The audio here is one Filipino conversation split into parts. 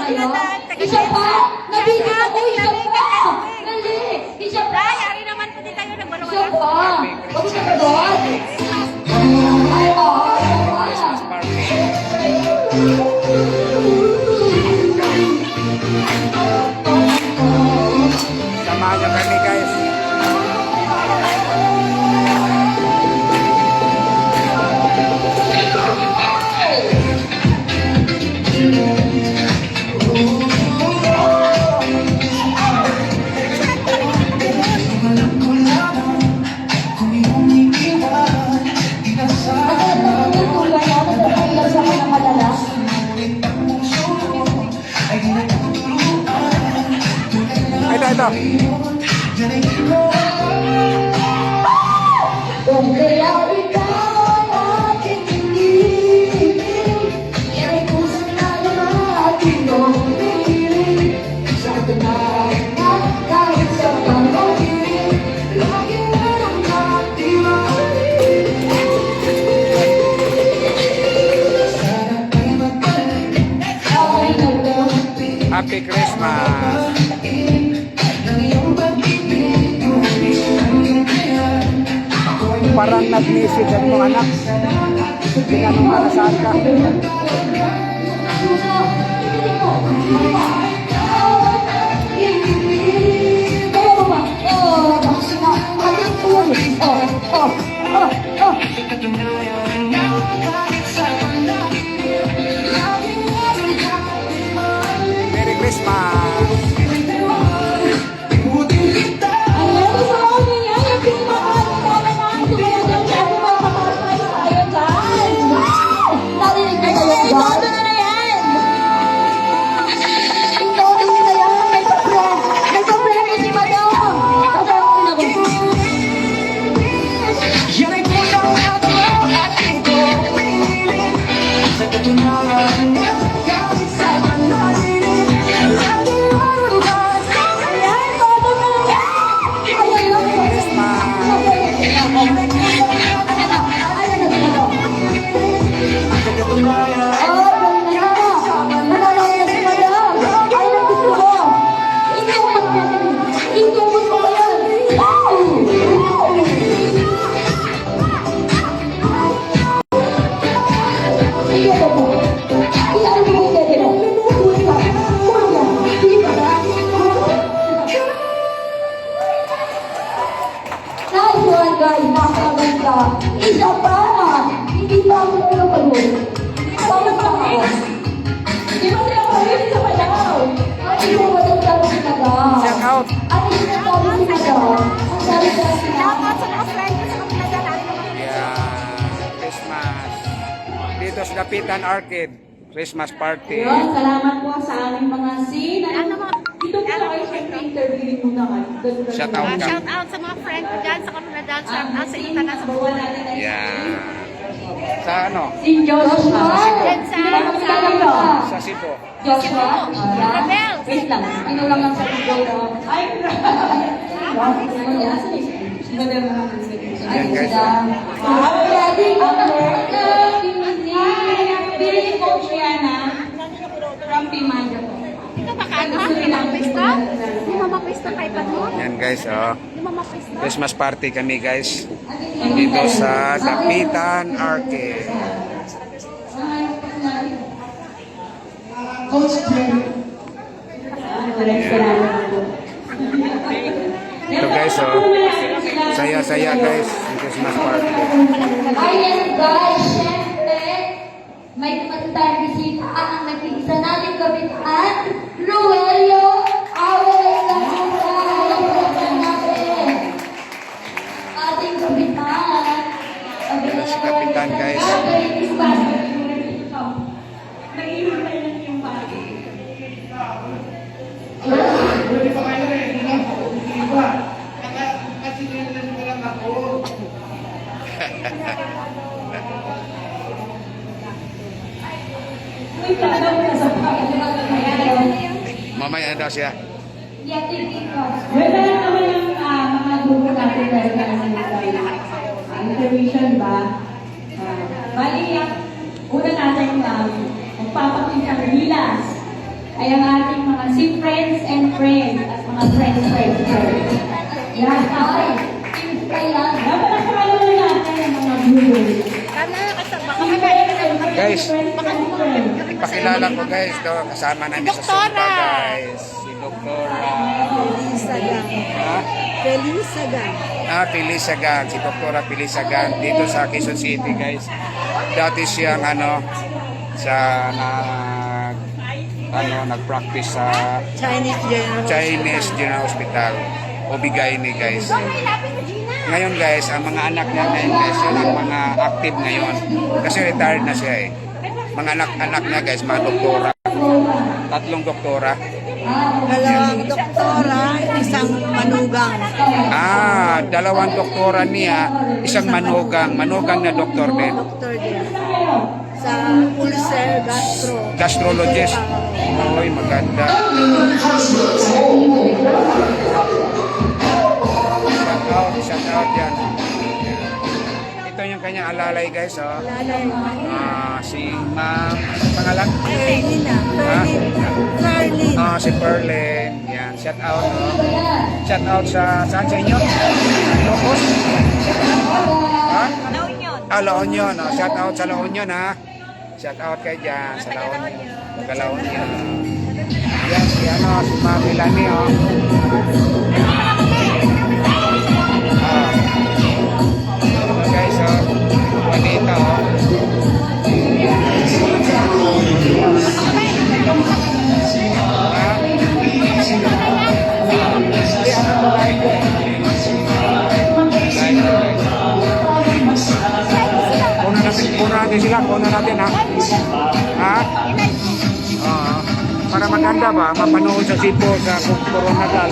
kayo? Isa pa! Nabibig ako! Isa pa! Dali! Isa pa! Yari naman po din tayo Isa nagbarwala. pa! Huwag ka ba doon? Ay, oo! Christmas party. Samahan nyo kami guys. Ito. Kung kaya ikaw ay aking piniling, ay puso na ating piniling. Sa tunayan at kahit sa panghiling, lagi ang ating mahalin. Sana ay magbalik, ay nagdampi. Happy Christmas. Parang nag-message ang mga anak. Tinanong ka na saan ka. Merry Christmas. Isa pa! Hindi pa ako napapagod. Bakit pa ako? Di ba sila pagod? Isa pa daw. Ay, ikaw ba daw sabi sila daw? Check out. Ano yung sabi sila daw? Ang sabi sila sila. Dapat sa mga friend ko sa kapila dyan. Yeah. Christmas. Dito sa Dapitan Arcade. Christmas party. Yun, salamat po sa aming mga scene. Dito po kayo sa interviewin muna kayo. Shout out ka. Shout out sa mga friend ko dyan sa kapila dyan. Shout out sa inyo na sa buwan. Yeah. Sa ano? Si Joshua. Then sa Sa Cebu. Joshua. Rebel. Wait lang. Ano lang ang sabi ko? Ay, Yan guys. Billy Coach Rihanna from Pimanda po. Ikaw ba ka? Di mamapista? Di mamapista kay Pato? Yan guys, oh. Di mamapista? Christmas party kami guys. Dito sa Dapitan Arcade. Ito guys, oh. Saya-saya guys. Yung Christmas party. Ayan guys, syempre, may pumunta tayong bisita ang nag-iisa natin kapitan, Ruelio Awel natin. Ating kapitan. Yan si Kapitan guys. Mamaya daw siya. Wala naman yung mga grupo natin dahil intervention ba? Bali, una natin magpapakita ng bilas. ay ang ating mga si friends and friends at mga friends. Yan, ay, kaya, dapat nakakalaman natin ang mga viewers. Guys, pakilala ko guys, to, kasama namin sa Zumba guys. Si Doktora. Ha? Felisagan. Pilisagan, si Doktora Pilisagan dito sa Quezon City guys. Dati siyang nag-practice sa Chinese General Hospital. Obigaini guys. Ngayon guys, ang mga anak niya ngayon guys, yun ang mga active ngayon. Kasi retired na siya eh. Mga anak niya guys, mga doktora. 3 doktora. 2 doktora, isang manugang. 2 doktora niya, isang manugang. Manugang na doktor din. Doktor din. Sa ulcer, Gastrologist. Oy, maganda. Shout out yan. Ito yung kanyang alalay guys, oh. Si Ma'am, anong pangalan? Ferlin. Si Perlin. Yan, shout out, oh. Shout out saan sa inyo? Locos? Ha? La Union. Shout out sa La Union, ha? Shout out kayo dyan sa La Union. Taga La Union. Yan, si Ma'am Melanie, oh. Guys, oh. Juanita, oh. Kunan natin, ha? Para maganda ba, mapanood sa Cebu sa Coronadal.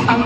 Ang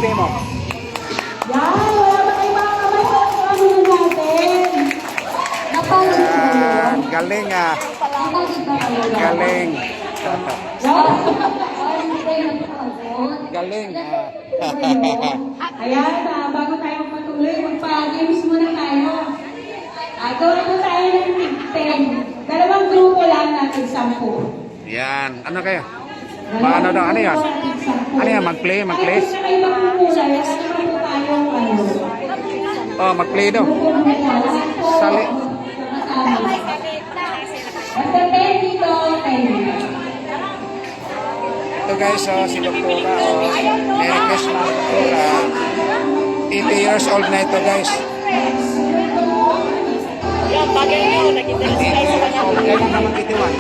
i-play mo. Yan, wala ba kayong mga kamay sa ano natin? Napagod ba kayo? Yan, galing ah. Napagod ba kayo? Galing. Yan. Galing ah. Ayan, bago tayo magpatuloy, magpa-games muna tayo. Gawin po tayo ng 10. Dalawang grupo lang natin, 10. Yan. Ano kayo? Paano daw? Ano yan? Ano yan? Mag-play? Mag-play? Ay, kung kayo magpupulay, wala naman po tayong ano. Oh, mag-play daw. Sali. Sali. Basta 10 dito, 10. Ito guys, oh, si Doktora. Oh. Merry Christmas, Doktora. 80 years old na ito guys. Yan, bagay nyo. Nag-interest 80 kayo sa years kanya. old. Kailan naman titiwan?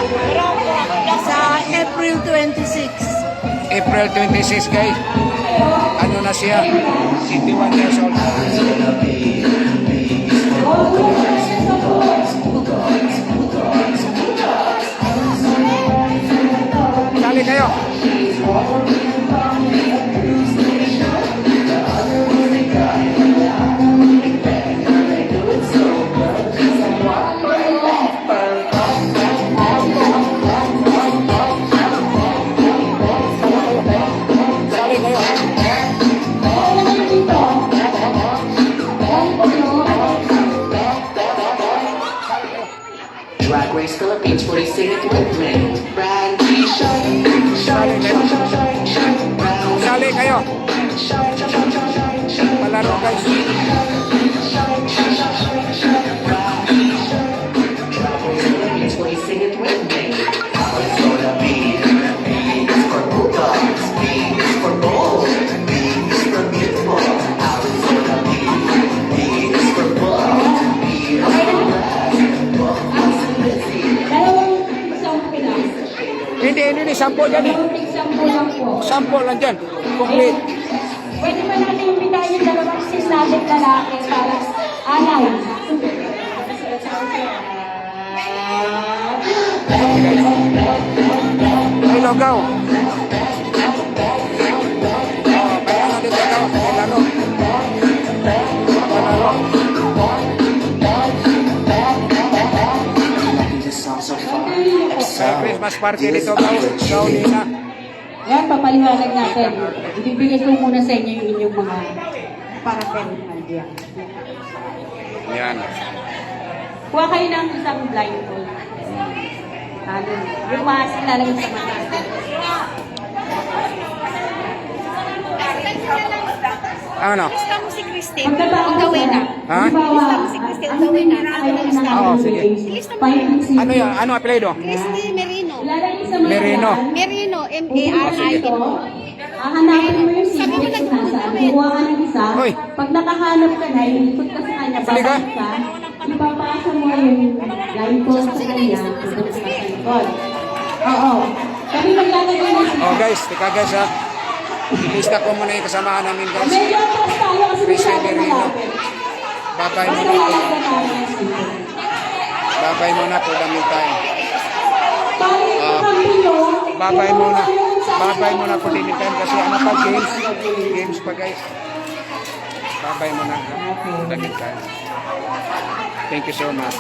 Sa April 26. April 26 guys. Ano na siya? 81 years old. Sali kayo. Sali kayo. Drag Race Philippines for a singing with me. Brandy, shine, shine, shine, shine, shine, shine, brown. Sali kayo. Shine, shine, shine, shine, shine, shine, Palaro guys. shine, shine, shine, shine, shine, brown. Drag Race Philippines for a singing with me. How it's gonna be. B is for bulldogs. B is for bold. B is for beautiful. How it's gonna be. B is for bold. B is for Dalawang example lang. Hindi, 10 dyan eh. Dalawang example lang po. 10 lang dyan. Complete. Pwede ba natin imbitahan yung dalawang sis natin lalaki para alay? Ay, logaw. Oh, kaya na dito daw. May laro. Palaro. This song so far. Sa Christmas party dito daw. Daw Lina. Yan, papaliwanag natin. Ibibigay ko muna sa inyo yung inyong mga paraphernalia. Yan. Kuha kayo ng isang blindfold. Ano, yung mask lalagay sa mata. Ano? Lista mo si Christine. Ang gawin na. Ha? Halimbawa, Si Christine, gawin na. Oo, sige. Ano yan? Ano apelido? Christine Merino. Ilalagay sa mata. Merino. Merino, M-A-R-I-N-O. Hahanapin mo yung secret kung nasaan. Kuha ka ng isa. Hoy. Pag nakahanap ka na, ilikot ka sa kanya, Sali ka. babalik ka, ipapasa mo yung blindfold sa kanya, tutok ka sa likod. Oo. Kami maglalagay ng Oh guys, tika guys ha. Lista ko muna yung kasamahan namin guys. Medyo atras tayo kasi Christine masyado Merino. malapit. Babay Basta muna. lalagay tayo ng secret. Babay muna for the meantime. Pangit yung kampino. Babay muna. Babay muna for the meantime kasi ano pa games. Games pa guys. Babay muna for the meantime. Thank you so much.